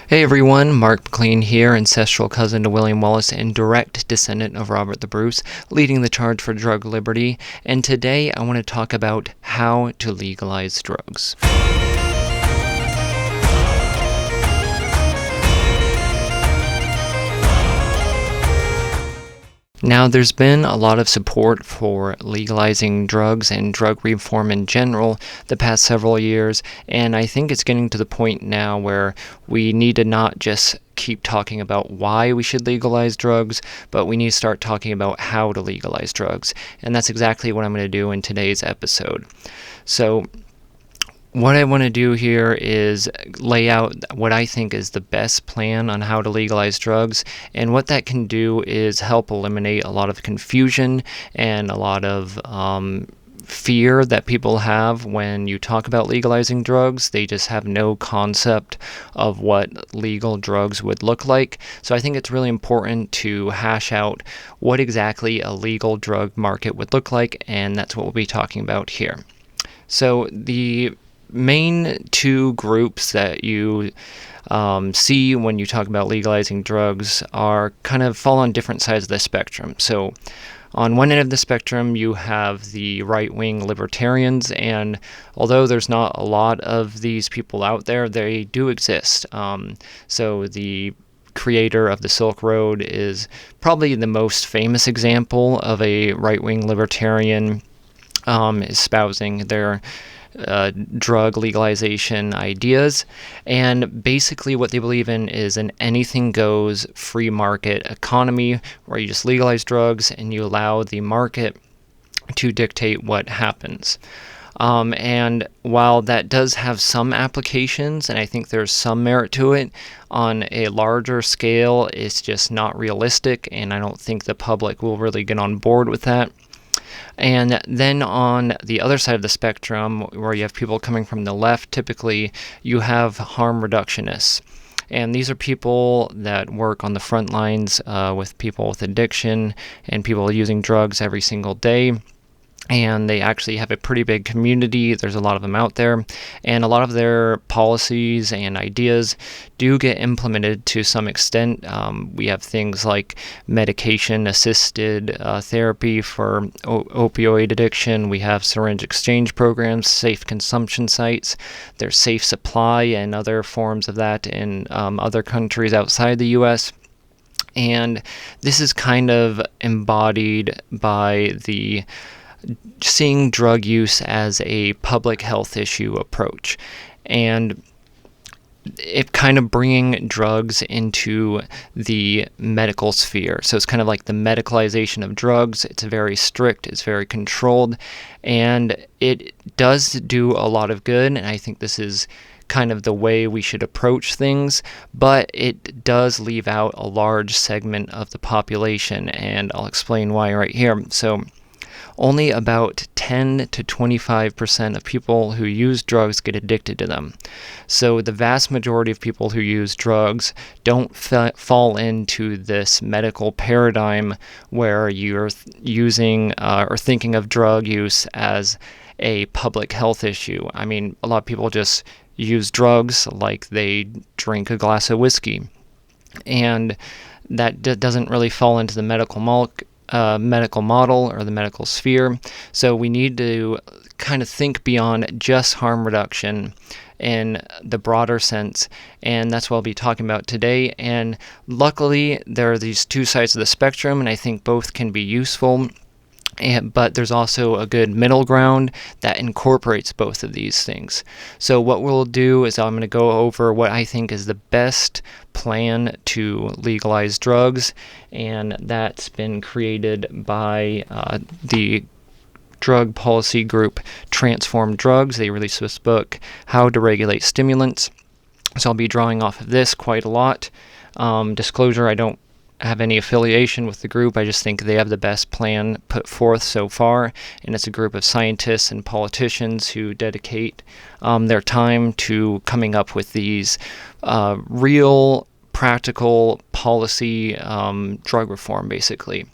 Hey everyone, Mark McLean here, ancestral cousin to William Wallace and direct descendant of Robert the Bruce, leading the charge for drug liberty, and today I want to talk about how to legalize drugs. Now, there's been a lot of support for legalizing drugs and drug reform in general the past several years, and I think it's getting to the point now where we need to not just keep talking about why we should legalize drugs, but we need to start talking about how to legalize drugs, and that's exactly what I'm going to do in today's episode. So, what I want to do here is lay out what I think is the best plan on how to legalize drugs, and what that can do is help eliminate a lot of confusion and a lot of fear that people have when you talk about legalizing drugs. They just have no concept of what legal drugs would look like. So I think it's really important to hash out what exactly a legal drug market would look like, and that's what we'll be talking about here. So the main two groups that you see when you talk about legalizing drugs are kind of fall on different sides of the spectrum. So on one end of the spectrum, you have the right-wing libertarians, and although there's not a lot of these people out there, they do exist. So the creator of the Silk Road is probably the most famous example of a right-wing libertarian espousing their drug legalization ideas, and basically what they believe in is an anything goes free market economy where you just legalize drugs and you allow the market to dictate what happens. And while that does have some applications, and I think there's some merit to it, on a larger scale it's just not realistic, and I don't think the public will really get on board with that. And then on the other side of the spectrum, where you have people coming from the left, typically you have harm reductionists. And these are people that work on the front lines with people with addiction and people using drugs every single day. And they actually have a pretty big community. There's a lot of them out there, and a lot of their policies and ideas do get implemented to some extent. We have things like medication-assisted therapy for opioid addiction. We have syringe exchange programs, safe consumption sites. There's safe supply and other forms of that in other countries outside the U.S., and this is kind of embodied by the seeing drug use as a public health issue approach, and it kind of bringing drugs into the medical sphere. So it's kind of like the medicalization of drugs. It's very strict, it's very controlled, and it does do a lot of good, and I think this is kind of the way we should approach things, but it does leave out a large segment of the population, and I'll explain why right here. So only about 10 to 25% of people who use drugs get addicted to them. So the vast majority of people who use drugs don't fall into this medical paradigm where you're using or thinking of drug use as a public health issue. I mean, a lot of people just use drugs like they drink a glass of whiskey, and that doesn't really fall into the medical model or the medical sphere. So we need to kind of think beyond just harm reduction in the broader sense, and that's what I'll be talking about today. And luckily there are these two sides of the spectrum, and I think both can be useful, but there's also a good middle ground that incorporates both of these things. So what we'll do is I'm going to go over what I think is the best plan to legalize drugs, and that's been created by the drug policy group Transform Drugs. They released this book, How to Regulate Stimulants. So I'll be drawing off of this quite a lot. Disclosure, I don't have any affiliation with the group. I just think they have the best plan put forth so far, and it's a group of scientists and politicians who dedicate their time to coming up with these real, practical policy drug reform, basically.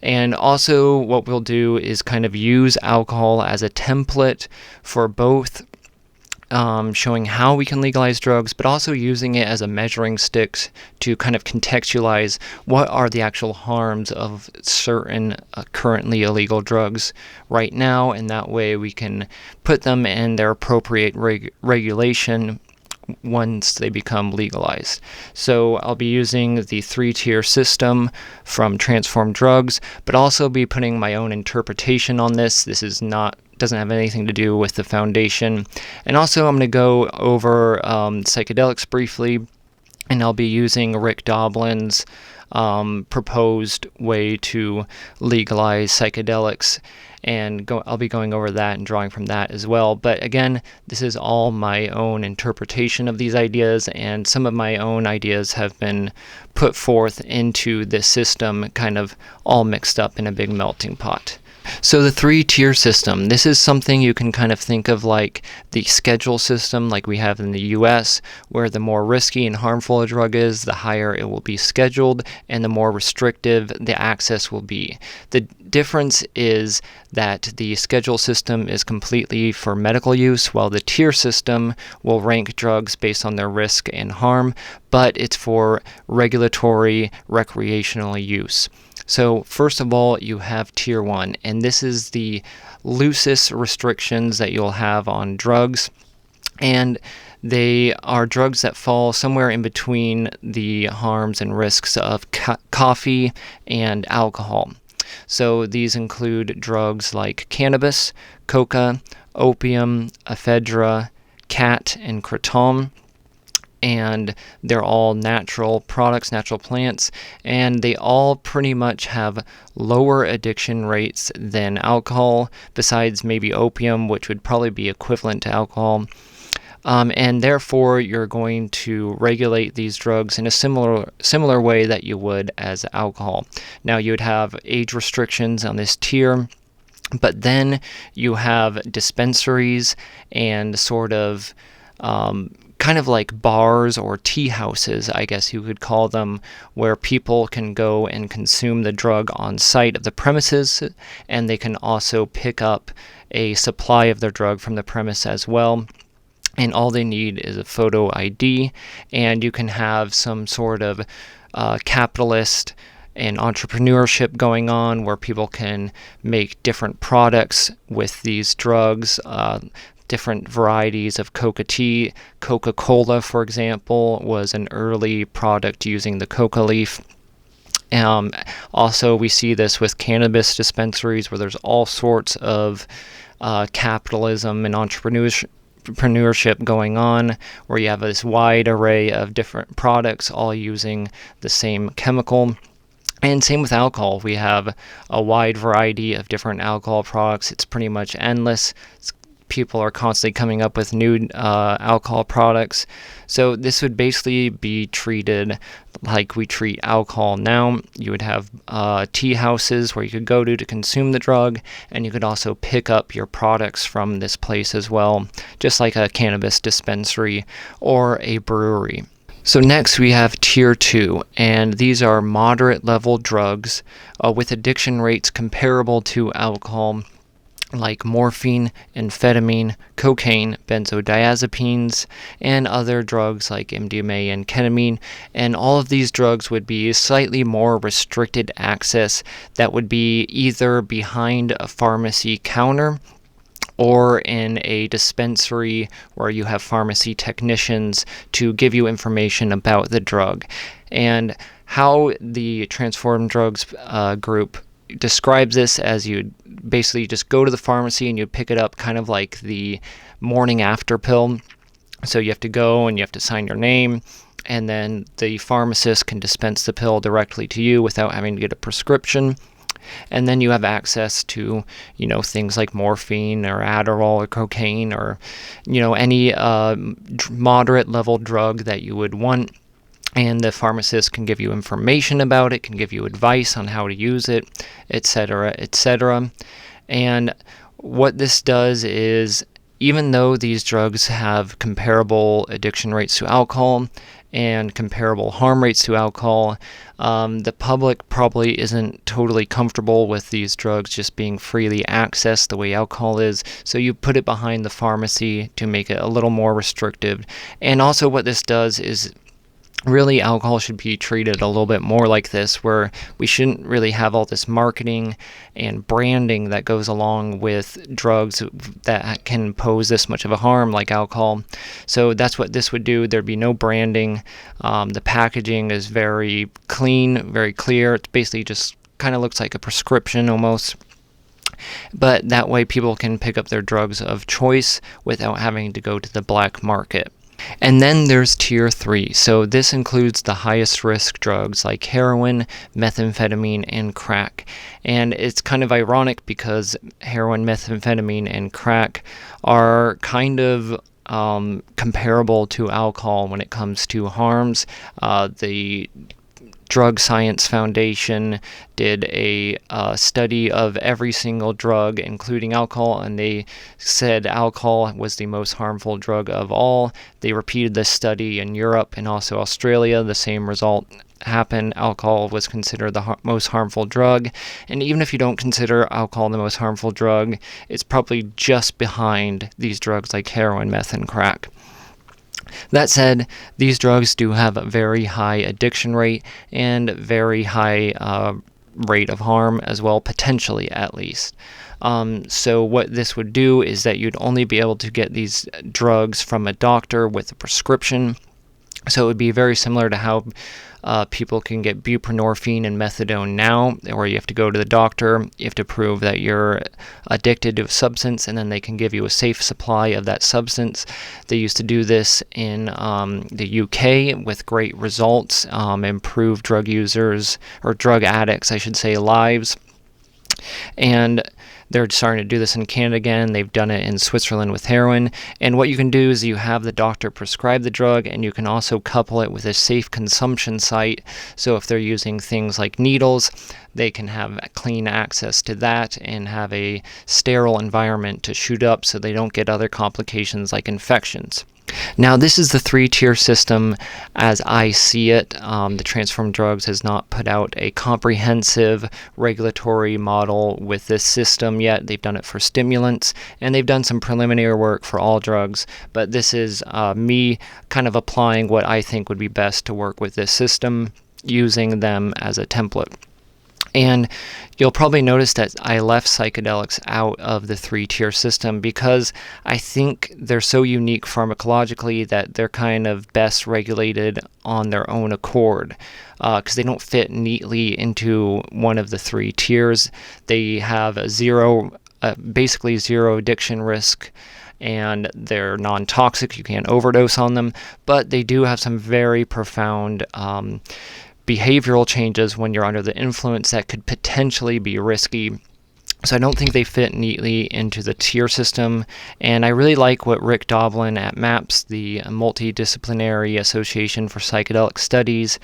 And also what we'll do is kind of use alcohol as a template for both showing how we can legalize drugs, but also using it as a measuring stick to kind of contextualize what are the actual harms of certain currently illegal drugs right now, and that way we can put them in their appropriate regulation once they become legalized. So I'll be using the 3-tier system from Transform Drugs, but also be putting my own interpretation on this. This is doesn't have anything to do with the foundation. And also I'm going to go over psychedelics briefly, and I'll be using Rick Doblin's proposed way to legalize psychedelics, and I'll be going over that and drawing from that as well. But again, this is all my own interpretation of these ideas, and some of my own ideas have been put forth into this system, kind of all mixed up in a big melting pot. So the 3-tier system, this is something you can kind of think of like the schedule system like we have in the US, where the more risky and harmful a drug is, the higher it will be scheduled, and the more restrictive the access will be. The difference is that the schedule system is completely for medical use, while the tier system will rank drugs based on their risk and harm, but it's for regulatory recreational use. So first of all, you have Tier 1, and this is the loosest restrictions that you'll have on drugs, and they are drugs that fall somewhere in between the harms and risks of coffee and alcohol. So these include drugs like cannabis, coca, opium, ephedra, cat, and kratom. And they're all natural products, natural plants, and they all pretty much have lower addiction rates than alcohol, besides maybe opium, which would probably be equivalent to alcohol. And therefore, you're going to regulate these drugs in a similar way that you would as alcohol. Now, you would have age restrictions on this tier, but then you have dispensaries and sort of kind of like bars or tea houses, I guess you could call them, where people can go and consume the drug on site of the premises, and they can also pick up a supply of their drug from the premise as well. And all they need is a photo ID, and you can have some sort of capitalist and entrepreneurship going on where people can make different products with these drugs, different varieties of coca tea. Coca-Cola, for example, was an early product using the coca leaf. Also, we see this with cannabis dispensaries, where there's all sorts of capitalism and entrepreneurship going on, where you have this wide array of different products all using the same chemical. And same with alcohol. We have a wide variety of different alcohol products. It's pretty much endless. People are constantly coming up with new alcohol products. So this would basically be treated like we treat alcohol now. You would have tea houses where you could go to consume the drug, and you could also pick up your products from this place as well, just like a cannabis dispensary or a brewery. So next we have Tier 2, and these are moderate level drugs with addiction rates comparable to alcohol, like morphine, amphetamine, cocaine, benzodiazepines, and other drugs like MDMA and ketamine. And all of these drugs would be slightly more restricted access that would be either behind a pharmacy counter or in a dispensary where you have pharmacy technicians to give you information about the drug. And how the Transform Drugs group describes this as you basically just go to the pharmacy and you pick it up, kind of like the morning after pill. So you have to go and you have to sign your name, and then the pharmacist can dispense the pill directly to you without having to get a prescription. And then you have access to, things like morphine or Adderall or cocaine or, any moderate level drug that you would want. And the pharmacist can give you information about it, can give you advice on how to use it, etc., etc. And what this does is even though these drugs have comparable addiction rates to alcohol and comparable harm rates to alcohol, the public probably isn't totally comfortable with these drugs just being freely accessed the way alcohol is, so you put it behind the pharmacy to make it a little more restrictive. And also what this does is really alcohol should be treated a little bit more like this, where we shouldn't really have all this marketing and branding that goes along with drugs that can pose this much of a harm like alcohol. So that's what this would do. There'd be no branding. The packaging is very clean, very clear. It basically just kind of looks like a prescription almost. But that way people can pick up their drugs of choice without having to go to the black market. And then there's Tier 3. So this includes the highest risk drugs like heroin, methamphetamine, and crack. And it's kind of ironic because heroin, methamphetamine, and crack are kind of comparable to alcohol when it comes to harms. The Drug Science Foundation did a study of every single drug, including alcohol, and they said alcohol was the most harmful drug of all. They repeated this study in Europe and also Australia. The same result happened. Alcohol was considered the most harmful drug. And even if you don't consider alcohol the most harmful drug, it's probably just behind these drugs like heroin, meth, and crack. That said, these drugs do have a very high addiction rate and very high rate of harm as well, potentially at least. So what this would do is that you'd only be able to get these drugs from a doctor with a prescription. So it would be very similar to how people can get buprenorphine and methadone now, where you have to go to the doctor, you have to prove that you're addicted to a substance, and then they can give you a safe supply of that substance. They used to do this in the UK with great results, improved drug users, or drug addicts, I should say, lives. And they're starting to do this in Canada again. They've done it in Switzerland with heroin. And what you can do is you have the doctor prescribe the drug, and you can also couple it with a safe consumption site. So if they're using things like needles, they can have clean access to that and have a sterile environment to shoot up so they don't get other complications like infections. Now, this is the 3-tier system as I see it. The Transform Drugs has not put out a comprehensive regulatory model with this system yet. They've done it for stimulants, and they've done some preliminary work for all drugs, but this is me kind of applying what I think would be best to work with this system, using them as a template. And you'll probably notice that I left psychedelics out of the 3-tier system because I think they're so unique pharmacologically that they're kind of best regulated on their own accord, because they don't fit neatly into one of the 3 tiers. They have basically zero addiction risk, and they're non-toxic. You can't overdose on them, but they do have some very profound behavioral changes when you're under the influence that could potentially be risky. So I don't think they fit neatly into the tier system, and I really like what Rick Doblin at MAPS, the Multidisciplinary Association for Psychedelic Studies,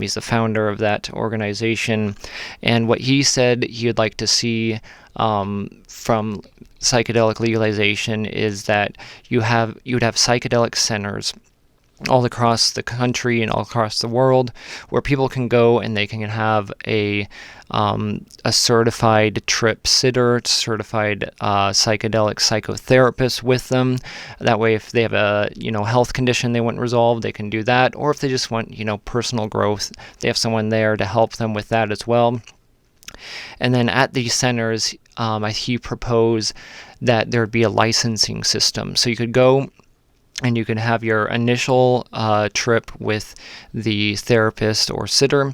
he's the founder of that organization, and what he said he would like to see from psychedelic legalization is that you'd have psychedelic centers all across the country and all across the world, where people can go and they can have a certified trip sitter, certified psychedelic psychotherapist with them. That way, if they have a health condition they want resolved, they can do that. Or if they just want personal growth, they have someone there to help them with that as well. And then at these centers, he proposed that there would be a licensing system, so you could go and you can have your initial trip with the therapist or sitter,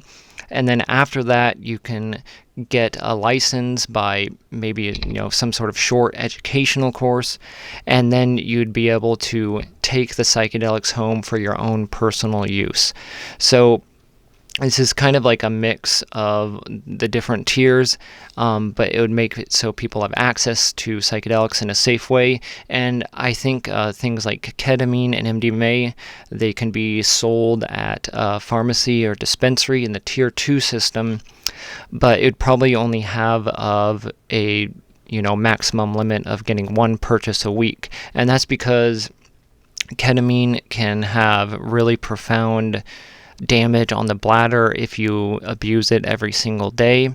and then after that you can get a license by maybe some sort of short educational course, and then you'd be able to take the psychedelics home for your own personal use. So this is kind of like a mix of the different tiers, but it would make it so people have access to psychedelics in a safe way. And I think things like ketamine and MDMA, they can be sold at a pharmacy or dispensary in the Tier 2 system, but it would probably only have a maximum limit of getting one purchase a week. And that's because ketamine can have really profound damage on the bladder if you abuse it every single day.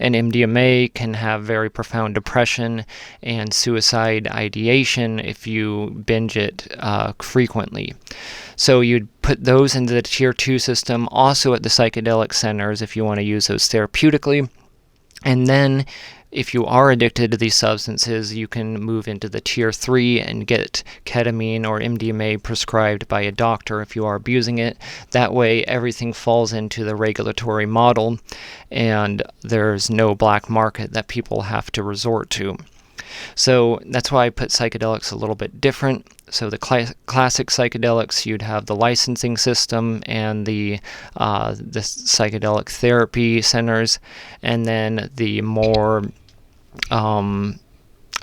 And MDMA can have very profound depression and suicide ideation if you binge it frequently. So you'd put those into the Tier 2 system, also at the psychedelic centers if you want to use those therapeutically. And then if you are addicted to these substances, you can move into the Tier 3 and get ketamine or MDMA prescribed by a doctor if you are abusing it. That way, everything falls into the regulatory model, and there's no black market that people have to resort to. So that's why I put psychedelics a little bit different. So the classic psychedelics, you'd have the licensing system and the psychedelic therapy centers, and then the more I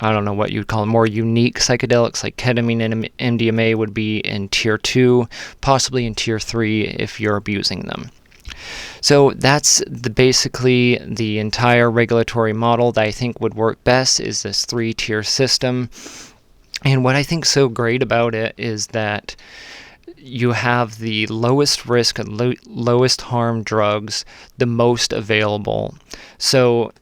don't know what you'd call them, more unique psychedelics like ketamine and MDMA would be in Tier 2, possibly in Tier 3 if you're abusing them. So that's basically the entire regulatory model that I think would work best, is this 3-tier system. And what I think so great about it is that you have the lowest risk and lowest harm drugs, the most available. So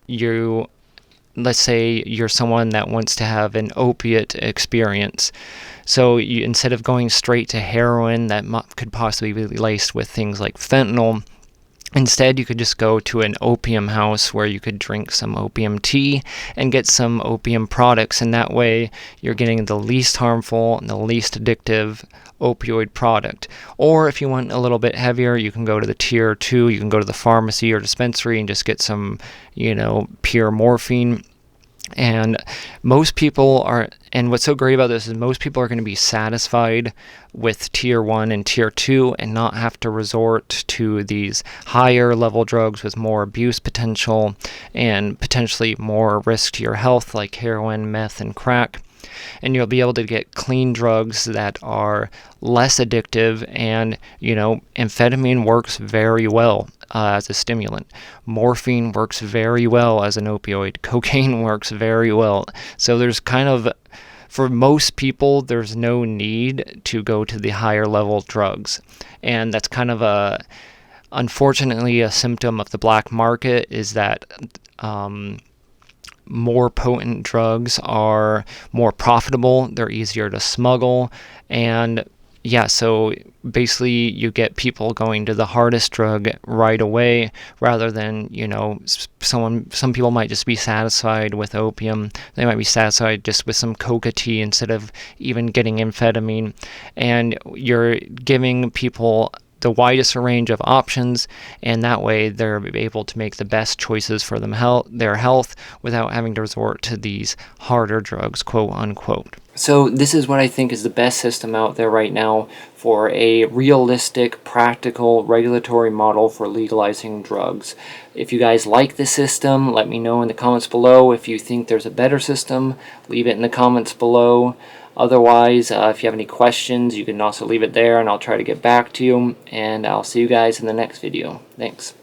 let's say you're someone that wants to have an opiate experience. So instead of going straight to heroin that could possibly be laced with things like fentanyl, instead, you could just go to an opium house where you could drink some opium tea and get some opium products, and that way you're getting the least harmful and the least addictive opioid product. Or if you want a little bit heavier, you can go to the Tier 2, you can go to the pharmacy or dispensary and just get some, pure morphine. And most people are, and what's so great about this is most people are going to be satisfied with Tier 1 and Tier 2 and not have to resort to these higher level drugs with more abuse potential and potentially more risk to your health, like heroin, meth, and crack. And you'll be able to get clean drugs that are less addictive, and amphetamine works very well as a stimulant. Morphine works very well as an opioid. Cocaine works very well. So there's for most people, there's no need to go to the higher level drugs. And that's unfortunately a symptom of the black market, is that more potent drugs are more profitable, they're easier to smuggle, and so basically you get people going to the hardest drug right away rather than, some people might just be satisfied with opium. They might be satisfied just with some coca tea instead of even getting amphetamine. And you're giving people the widest range of options, and that way they're able to make the best choices for their health without having to resort to these harder drugs, quote unquote. So this is what I think is the best system out there right now for a realistic, practical, regulatory model for legalizing drugs. If you guys like the system, let me know in the comments below. If you think there's a better system, leave it in the comments below. Otherwise, if you have any questions, you can also leave it there and I'll try to get back to you. And I'll see you guys in the next video. Thanks.